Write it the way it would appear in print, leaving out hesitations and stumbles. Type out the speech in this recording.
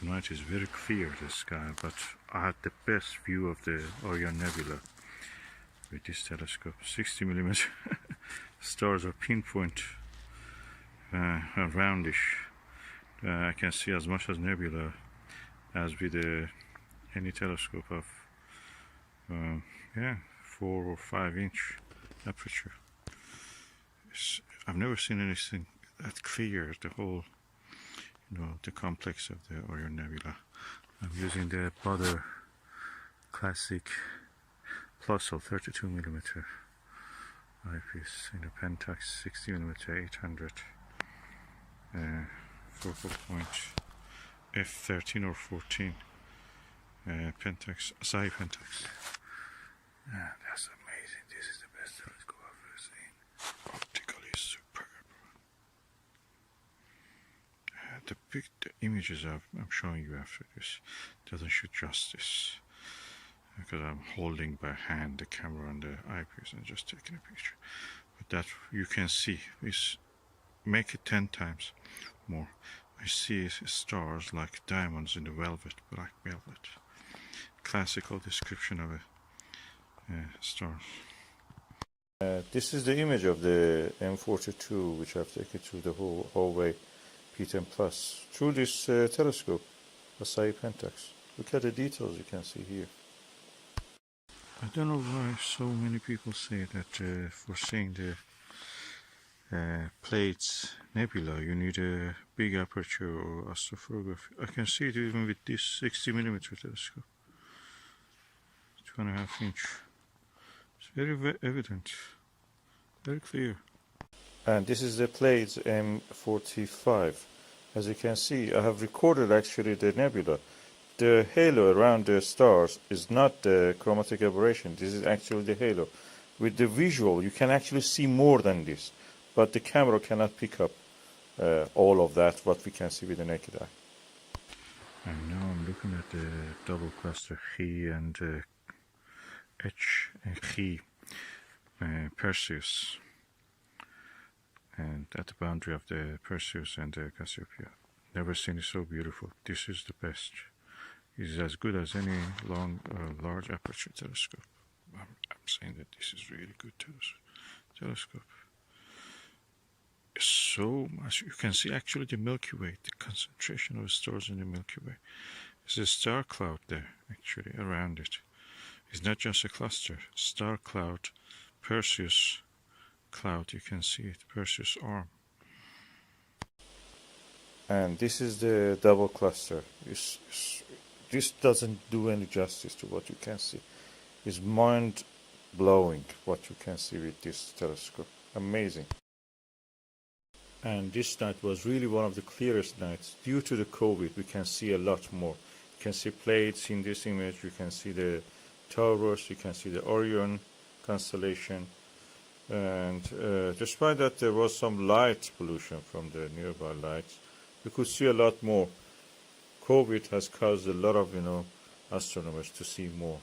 tonight is very clear, the sky, but I had the best view of the Orion Nebula with this telescope. 60mm stars are pinpoint, roundish. I can see as much as nebula as with any telescope of 4 or 5 inch aperture. I've never seen anything that clear, the whole, the complex of the Orion Nebula. I'm using the Baader Classic Plossl 32mm eyepiece in a Pentax 60mm 800 focal point f13 or 14 Pentax, Asahi-Pentax. That's amazing. This is the best telescope I've ever seen. Optically superb. The images I'm showing you after this doesn't shoot justice, because I'm holding by hand the camera and the eyepiece and just taking a picture. But that you can see is make it 10 times more. I see stars like diamonds in the velvet, black velvet. Classical description of a star. This is the image of the M42, which I've taken through the whole Huawei P10 Plus through this telescope, Asahi-Pentax. Look at the details you can see here. I don't know why so many people say that for seeing the Pleiades Nebula you need a big aperture or astrophotography. I can see it even with this 60mm telescope. 2.5 inch. It's very evident, very clear. And this is the Pleiades M45. As you can see, I have recorded actually the nebula. The halo around the stars is not the chromatic aberration. This is actually the halo. With the visual, you can actually see more than this, but the camera cannot pick up all of that, what we can see with the naked eye. And now I'm looking at the double cluster Chi and H and Chi Perseus, and at the boundary of the Perseus and the Cassiopeia. Never seen it so beautiful. This is the best. It's as good as any large aperture telescope. I'm saying that this is really good telescope. So much. You can see actually the Milky Way, the concentration of stars in the Milky Way. There's a star cloud there, actually, around it. It's not just a cluster. Star cloud, Perseus cloud, you can see it, Perseus arm. And this is the double cluster. This doesn't do any justice to what you can see. It's mind-blowing what you can see with this telescope. Amazing. And this night was really one of the clearest nights. Due to the COVID, we can see a lot more. You can see Pleiades in this image. You can see the Taurus. You can see the Orion constellation. And despite that there was some light pollution from the nearby lights, you could see a lot more. COVID has caused a lot of astronomers to see more.